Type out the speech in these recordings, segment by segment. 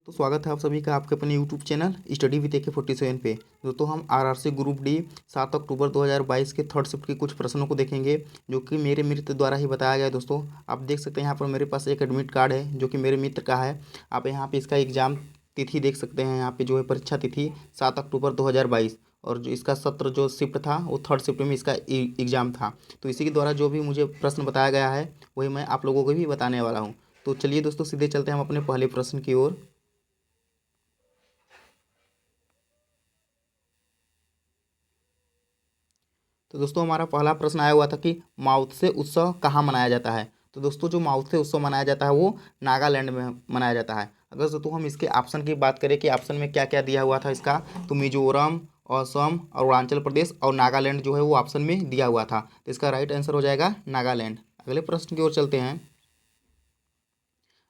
तो स्वागत है आप सभी का आपके अपने YouTube channel study with AK47 पे। दोस्तों हम RRC ग्रुप डी 7 अक्टूबर 2022 के थर्ड शिफ्ट के कुछ प्रश्नों को देखेंगे जो कि मेरे मित्र द्वारा ही बताया गया है। दोस्तों आप देख सकते हैं यहाँ पर मेरे पास एक एडमिट कार्ड है जो कि मेरे मित्र का है। आप यहाँ पे इसका एग्ज़ाम तिथि देख सकते हैं। यहाँ पे जो है परीक्षा तिथि 7 अक्टूबर 2022 और जो इसका सत्र जो शिफ्ट था वो थर्ड शिफ्ट में इसका एग्ज़ाम था। तो इसी के द्वारा जो भी मुझे प्रश्न बताया गया है वही मैं आप लोगों को भी बताने वाला हूँ। तो चलिए दोस्तों सीधे चलते हैं हम अपने पहले प्रश्न की ओर। तो दोस्तों हमारा पहला प्रश्न आया हुआ था कि माउत्से उत्सव कहाँ मनाया जाता है। तो दोस्तों जो माउत्से उत्सव मनाया जाता है वो नागालैंड में मनाया जाता है। अगर दोस्तों हम इसके ऑप्शन की बात करें कि ऑप्शन में क्या क्या दिया हुआ था इसका, तो मिजोरम, असम, अरुणाचल प्रदेश और नागालैंड जो है वो ऑप्शन में दिया हुआ था। तो इसका राइट आंसर हो जाएगा नागालैंड। अगले प्रश्न की ओर चलते हैं।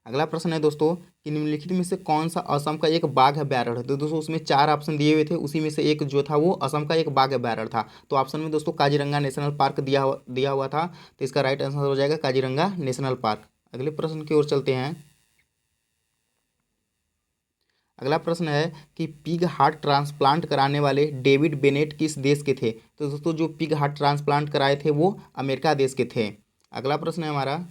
अगला प्रश्न है दोस्तों कि निम्नलिखित में से कौन सा असम का एक बाघ अभयारण्य है। तो दोस्तों उसमें 4 ऑप्शन दिए हुए थे, उसी में से एक जो था वो असम का एक बाघ अभयारण्य था। तो ऑप्शन में दोस्तों काजीरंगा नेशनल पार्क दिया हुआ था। तो इसका राइट आंसर हो जाएगा काजीरंगा नेशनल पार्क। अगले प्रश्न की ओर चलते हैं। अगला प्रश्न है कि पिग हार्ट ट्रांसप्लांट कराने वाले डेविड बेनेट किस देश के थे। तो दोस्तों जो पिग हार्ट ट्रांसप्लांट कराए थे वो अमेरिका देश के थे। अगला प्रश्न है हमारा,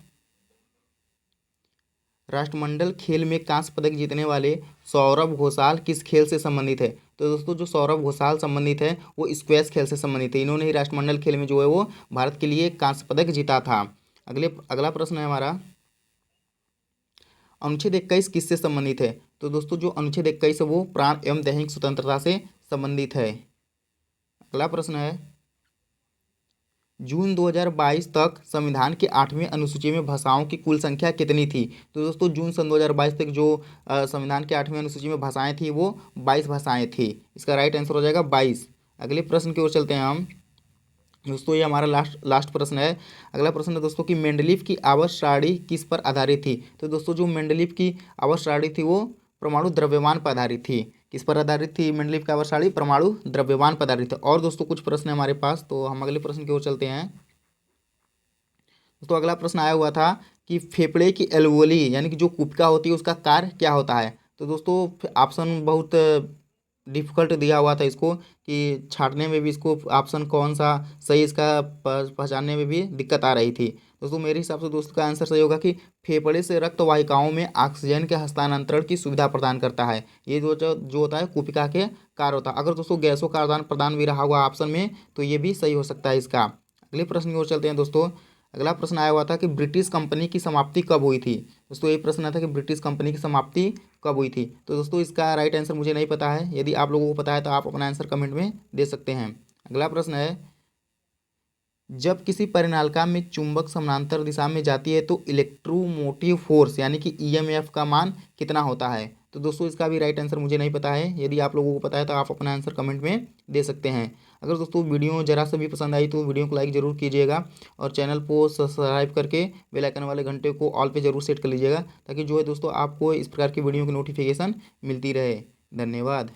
राष्ट्रमंडल खेल में कांस्य पदक जीतने वाले सौरभ घोषाल किस खेल से संबंधित है। तो दोस्तों जो सौरभ घोषाल संबंधित है वो स्क्वैश खेल से संबंधित है। इन्होंने ही राष्ट्रमंडल खेल में जो है वो भारत के लिए कांस्य पदक जीता था। अगला प्रश्न है हमारा, अनुच्छेद 21 किससे संबंधित है। तो दोस्तों जो अनुच्छेद 21 है वो प्राण एवं दैहिक स्वतंत्रता से संबंधित है। अगला प्रश्न है, जून 2022 तक संविधान के 8वें अनुसूची में भाषाओं की कुल संख्या कितनी थी। तो दोस्तों जून सन 2022 तक जो संविधान के 8वें अनुसूची में भाषाएं थी वो 22 भाषाएं थी। इसका राइट आंसर हो जाएगा 22। अगले प्रश्न की ओर चलते हैं हम। दोस्तों ये हमारा लास्ट प्रश्न है। अगला प्रश्न है दोस्तों कि मेंडलीव की आवर्त सारणी किस पर आधारित थी। तो दोस्तों जो मेंडलीव की आवर्त सारणी थी वो परमाणु द्रव्यमान पर आधारित थी। किस पर आधारित थी मेंडलीव की आवर्त सारणी? परमाणु द्रव्यमान पर आधारित है। और दोस्तों कुछ प्रश्न है हमारे पास, तो हम अगले प्रश्न की ओर चलते हैं। दोस्तों अगला प्रश्न आया हुआ था कि फेफड़े की एल्वोली यानी कि जो कुपिका होती है उसका कार्य क्या होता है। तो दोस्तों ऑप्शन बहुत डिफ़िकल्ट दिया हुआ था इसको कि छाँटने में भी इसको ऑप्शन कौन सा सही, इसका पहचानने में भी दिक्कत आ रही थी। दोस्तों मेरे हिसाब से दोस्तों का आंसर सही होगा कि फेफड़े से रक्त वाहिकाओं में ऑक्सीजन के हस्तांतरण की सुविधा प्रदान करता है। ये जो होता है कुपिका के कार्य होता है। अगर दोस्तों गैसों का आदान प्रदान भी रहा हुआ ऑप्शन में तो ये भी सही हो सकता है इसका। अगले प्रश्न की ओर चलते हैं दोस्तों। अगला प्रश्न आया हुआ था कि ब्रिटिश कंपनी की समाप्ति कब हुई थी। दोस्तों ये प्रश्न आया था कि ब्रिटिश कंपनी की समाप्ति कब हुई थी। तो दोस्तों इसका राइट आंसर मुझे नहीं पता है। यदि आप लोगों को पता है तो आप अपना आंसर कमेंट में दे सकते हैं। अगला प्रश्न है, जब किसी परिनालिका में चुंबक समानांतर दिशा में जाती है तो इलेक्ट्रोमोटिव फोर्स यानी कि EMF का मान कितना होता है। तो दोस्तों इसका भी राइट आंसर मुझे नहीं पता है। यदि आप लोगों को पता है तो आप अपना आंसर कमेंट में दे सकते हैं। अगर दोस्तों वीडियो जरा सा भी पसंद आई तो वीडियो को लाइक ज़रूर कीजिएगा और चैनल को सब्सक्राइब करके बेल आइकन वाले घंटे को ऑल पे ज़रूर सेट कर लीजिएगा ताकि जो है दोस्तों आपको इस प्रकार की वीडियो की नोटिफिकेशन मिलती रहे। धन्यवाद।